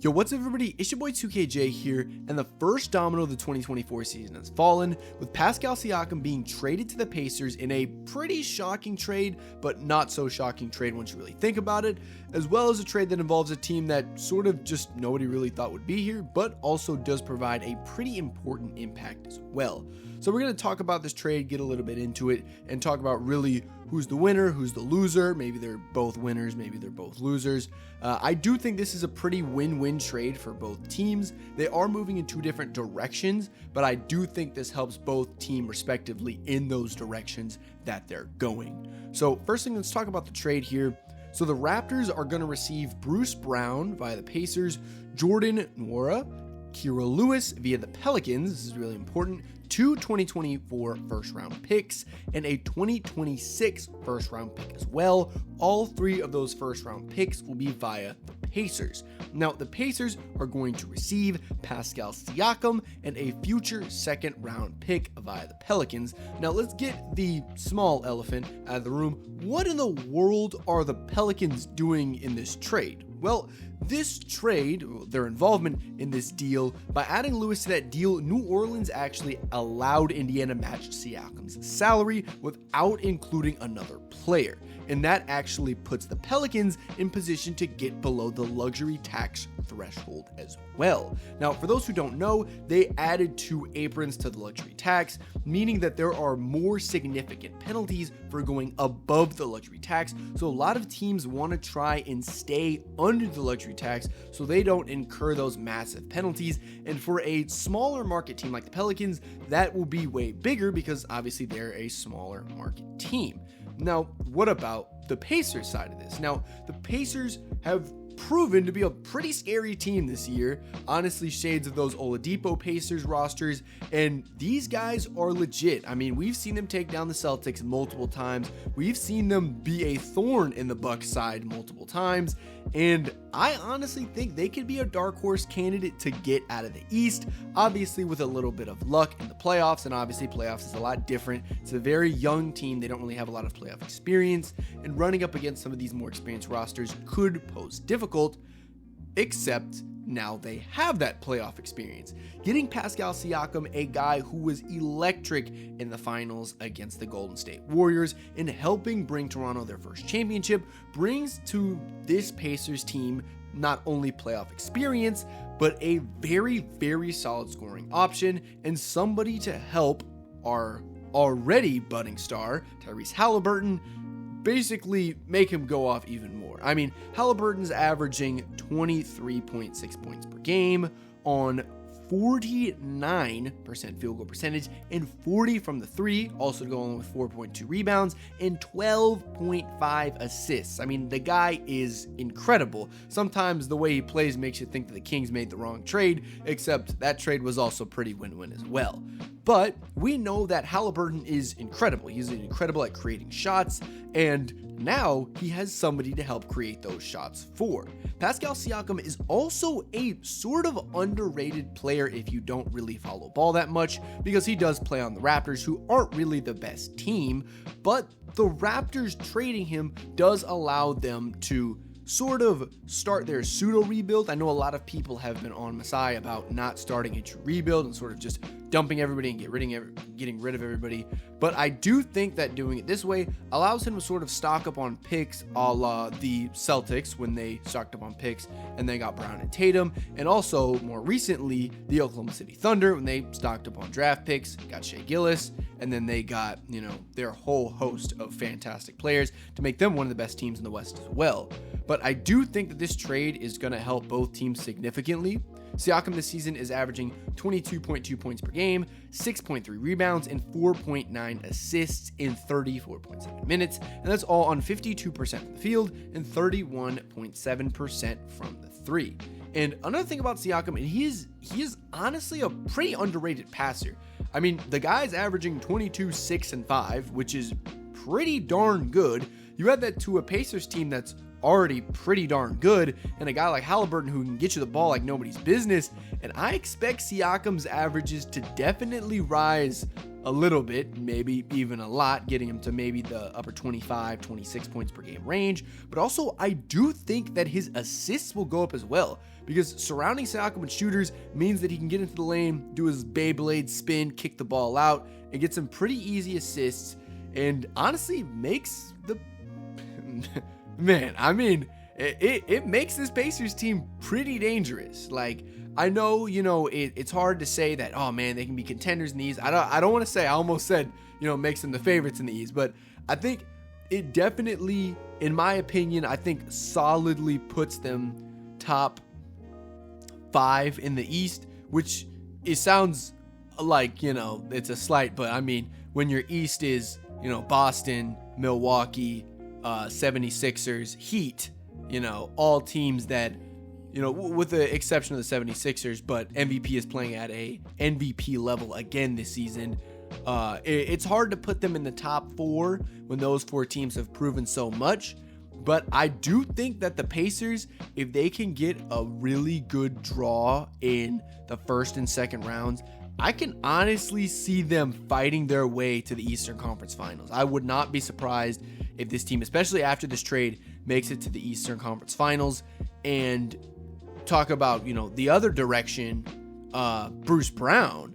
Yo, what's up everybody? It's your boy 2KJ here, and the first domino of the 2024 season has fallen, with Pascal Siakam being traded to the Pacers in a pretty shocking trade, but not so shocking trade once you really think about it, as well as a trade that involves a team that sort of just nobody really thought would be here, but also does provide a pretty important impact as well. So we're going to talk about this trade, get a little bit into it, and talk about really who's the winner, who's the loser. Maybe they're both winners, maybe they're both losers. I do think this is a pretty win-win trade for both teams. They are moving in two different directions, but I do think this helps both teams respectively in those directions that they're going. So first thing, let's talk about the trade here. So the Raptors are going to receive Bruce Brown via the Pacers, Jordan Nwora, Kira Lewis via the Pelicans, this is really important, 2 2024 first round picks, and a 2026 first round pick as well. All three of those first round picks will be via the Pacers. Now, the Pacers are going to receive Pascal Siakam and a future second round pick via the Pelicans. Now, let's get the small elephant out of the room. What in the world are the Pelicans doing in this trade? Well, this trade, their involvement in this deal, by adding Lewis to that deal, New Orleans actually allowed Indiana to match Siakam's salary without including another player. And that actually puts the Pelicans in position to get below the luxury tax threshold as well. Now, for those who don't know, they added 2 aprons to the luxury tax, meaning that there are more significant penalties for going above the luxury tax. So a lot of teams want to try and stay under the luxury tax so they don't incur those massive penalties. And for a smaller market team like the Pelicans, that will be way bigger because obviously they're a smaller market team. Now, what about the Pacers side of this? Now, the Pacers have proven to be a pretty scary team this year. Honestly, shades of those Oladipo Pacers rosters, and these guys are legit. I mean, we've seen them take down the Celtics multiple times. We've seen them be a thorn in the Bucks side multiple times, and I honestly think they could be a dark horse candidate to get out of the East, obviously with a little bit of luck in the playoffs, and obviously playoffs is a lot different. It's a very young team. They don't really have a lot of playoff experience, and running up against some of these more experienced rosters could pose difficult, except now they have that playoff experience. Getting Pascal Siakam, a guy who was electric in the finals against the Golden State Warriors, and helping bring Toronto their first championship, brings to this Pacers team not only playoff experience, but a very, very solid scoring option and somebody to help our already budding star, Tyrese Halliburton, basically make him go off even more. I mean, Halliburton's averaging 23.6 points per game on 49% field goal percentage and 40 from the three, also going with 4.2 rebounds and 12.5 assists. I mean, the guy is incredible. Sometimes the way he plays makes you think that the Kings made the wrong trade, except that trade was also pretty win-win as well. But we know that Halliburton is incredible. He's incredible at creating shots, and now he has somebody to help create those shots for. Pascal Siakam is also a sort of underrated player if you don't really follow ball that much, because he does play on the Raptors, who aren't really the best team, but the Raptors trading him does allow them to sort of start their pseudo rebuild. I know a lot of people have been on Masai about not starting a true rebuild and sort of just dumping everybody and getting rid of everybody. But I do think that doing it this way allows him to sort of stock up on picks a la the Celtics when they stocked up on picks and they got Brown and Tatum. And also more recently, the Oklahoma City Thunder when they stocked up on draft picks, got Shea Gillis, and then they got, their whole host of fantastic players to make them one of the best teams in the West as well. But I do think that this trade is going to help both teams significantly. Siakam this season is averaging 22.2 points per game, 6.3 rebounds, and 4.9 assists in 34.7 minutes, and that's all on 52% from the field and 31.7% from the three. And another thing about Siakam, and he is honestly a pretty underrated passer. I mean, the guy's averaging 22, 6, and 5, which is pretty darn good. You add that to a Pacers team that's already pretty darn good, and a guy like Halliburton who can get you the ball like nobody's business, and I expect Siakam's averages to definitely rise a little bit, maybe even a lot, getting him to maybe the upper 25, 26 points per game range. But also, I do think that his assists will go up as well, because surrounding Siakam with shooters means that he can get into the lane, do his Beyblade spin, kick the ball out, and get some pretty easy assists, and honestly makes the it makes this Pacers team pretty dangerous. Like, I know, it's hard to say that, oh man, they can be contenders in the East. I don't want to say, I almost said, makes them the favorites in the East, but I think it definitely, in my opinion, I think solidly puts them top 5 in the East, which it sounds like, it's a slight, but I mean, when your East is, Boston, Milwaukee, 76ers, Heat, all teams that, with the exception of the 76ers, but MVP is playing at a MVP level again this season. It's hard to put them in the top 4 when those 4 teams have proven so much. But I do think that the Pacers, if they can get a really good draw in the first and second rounds, I can honestly see them fighting their way to the Eastern Conference Finals. I would not be surprised if this team, especially after this trade, makes it to the Eastern Conference Finals. And talk about, the other direction, Bruce Brown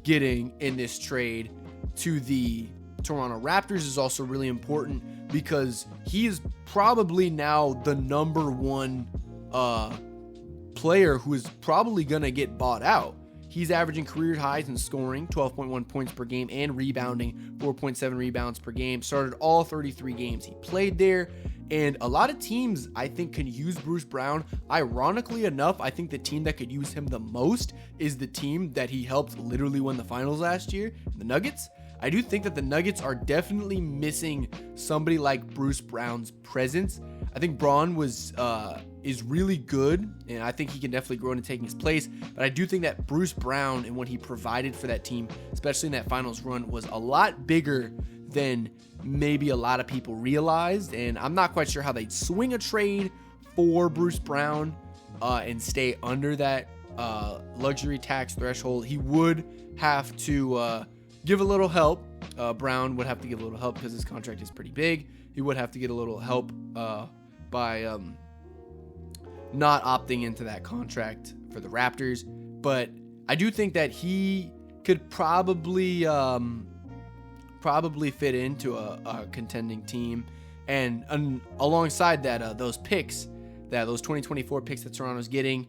getting in this trade to the Toronto Raptors is also really important, because he is probably now the number 1 player who is probably going to get bought out. He's averaging career highs in scoring, 12.1 points per game, and rebounding, 4.7 rebounds per game. Started all 33 games he played there. And a lot of teams, I think, can use Bruce Brown. Ironically enough, I think the team that could use him the most is the team that he helped literally win the finals last year, the Nuggets. I do think that the Nuggets are definitely missing somebody like Bruce Brown's presence. I think Braun is really good, and I think he can definitely grow into taking his place. But I do think that Bruce Brown and what he provided for that team, especially in that finals run, was a lot bigger than maybe a lot of people realized. And I'm not quite sure how they'd swing a trade for Bruce Brown and stay under that luxury tax threshold. He would have to give a little help. Brown would have to give a little help because his contract is pretty big. He would have to get a little help by not opting into that contract for the Raptors. But I do think that he could probably fit into a contending team. And alongside that, those 2024 picks that Toronto's getting,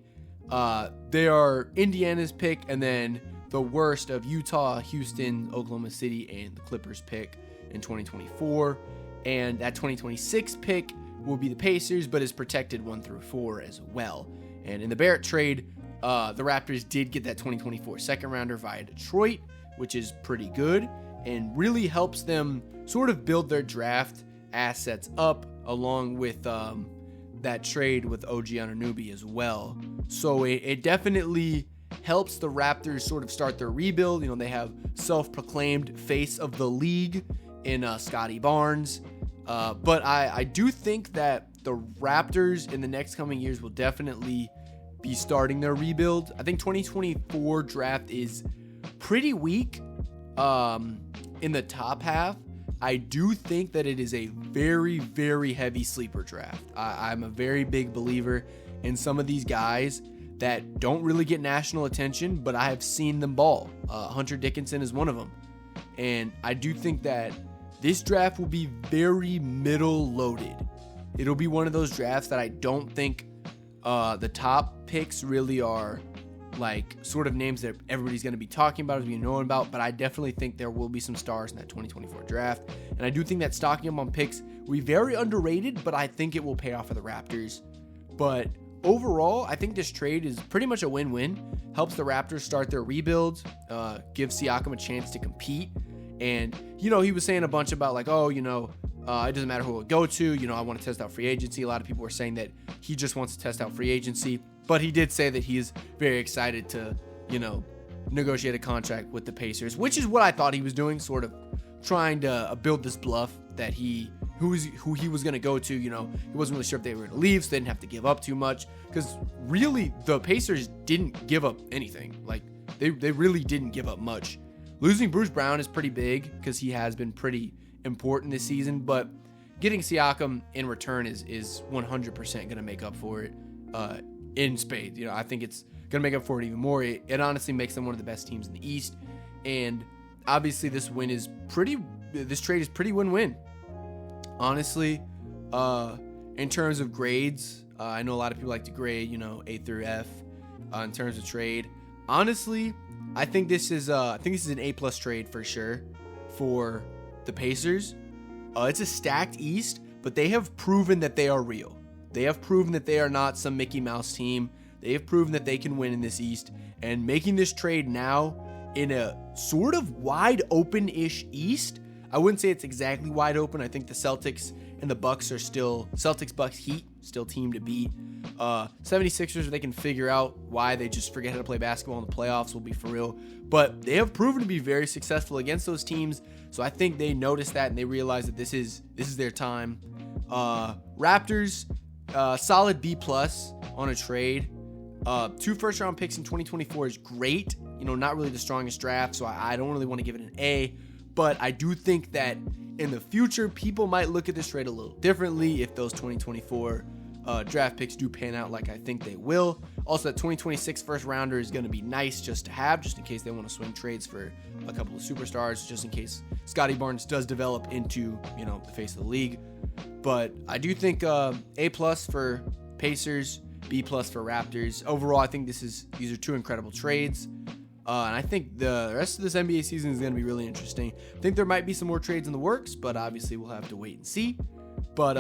they are Indiana's pick, and then the worst of Utah, Houston, Oklahoma City, and the Clippers pick in 2024. And that 2026 pick will be the Pacers, but is protected 1 through 4 as well. And in the Barrett trade, the Raptors did get that 2024 second rounder via Detroit, which is pretty good and really helps them sort of build their draft assets up, along with that trade with OG Anunoby as well. So it definitely helps the Raptors sort of start their rebuild. They have self-proclaimed face of the league in Scotty Barnes. But I do think that the Raptors in the next coming years will definitely be starting their rebuild. I think 2024 draft is pretty weak in the top half. I do think that it is a very, very heavy sleeper draft. I'm a very big believer in some of these guys that don't really get national attention, but I have seen them ball. Hunter Dickinson is one of them. And I do think that this draft will be very middle loaded. It'll be one of those drafts that I don't think the top picks really are like sort of names that everybody's going to be talking about, is being known about, but I definitely think there will be some stars in that 2024 draft. And I do think that stocking them on picks will be very underrated, but I think it will pay off for the Raptors. But overall, I think this trade is pretty much a win-win. Helps the Raptors start their rebuild, gives Siakam a chance to compete. And, he was saying a bunch about like, it doesn't matter who we'll go to. I want to test out free agency. A lot of people were saying that he just wants to test out free agency. But he did say that he is very excited to, negotiate a contract with the Pacers, which is what I thought he was doing, sort of trying to build this bluff that who he was going to go to. He wasn't really sure if they were going to leave, so they didn't have to give up too much. Because really, the Pacers didn't give up anything. Like, they really didn't give up much. Losing Bruce Brown is pretty big because he has been pretty important this season, but getting Siakam in return is 100% going to make up for it in spades. You know, I think it's going to make up for it even more. It honestly makes them one of the best teams in the East. And obviously this trade is pretty win-win. Honestly, in terms of grades, I know a lot of people like to grade, A through F in terms of trade. Honestly, I think this is an A+ trade for sure for the Pacers. It's a stacked East, but they have proven that they are real. They have proven that they are not some Mickey Mouse team. They have proven that they can win in this East, and making this trade now in a sort of wide open-ish East. I wouldn't say it's exactly wide open. I think the Celtics and the Bucks are still Celtics, Bucks, Heat, still team to beat. 76ers, they can figure out why they just forget how to play basketball in the playoffs, will be for real. But they have proven to be very successful against those teams. So I think they notice that and they realize that this is their time. Raptors, solid B+ on a trade. 2 first-round picks in 2024 is great. Not really the strongest draft, so I don't really want to give it an A. But I do think that in the future, people might look at this trade a little differently if those 2024 draft picks do pan out like I think they will. Also, that 2026 first rounder is going to be nice just to have, just in case they want to swing trades for a couple of superstars, just in case Scotty Barnes does develop into, the face of the league. But I do think A+ for Pacers, B+ for Raptors. Overall, I think these are 2 incredible trades. And I think the rest of this NBA season is going to be really interesting. I think there might be some more trades in the works, but obviously we'll have to wait and see. But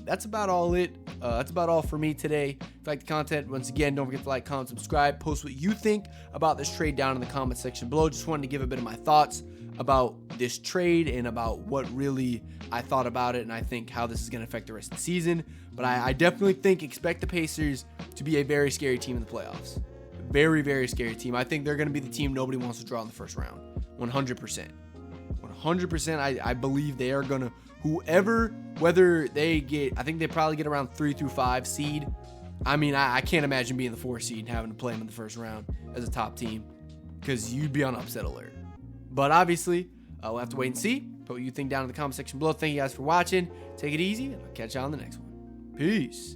that's about all that's about all for me today. If you like the content, once again, don't forget to like, comment, subscribe, post what you think about this trade down in the comment section below. Just wanted to give a bit of my thoughts about this trade and about what really I thought about it, and I think how this is going to affect the rest of the season. But I definitely expect the Pacers to be a very scary team in the playoffs. Very, very scary team. I think they're going to be the team nobody wants to draw in the first round. 100%. 100%. I believe they are going to, whether they get, I think they probably get around 3 through 5 seed. I mean, I can't imagine being the 4 seed and having to play them in the first round as a top team, because you'd be on upset alert. But obviously, we'll have to wait and see. Put what you think down in the comment section below. Thank you guys for watching. Take it easy, and I'll catch you on the next one. Peace.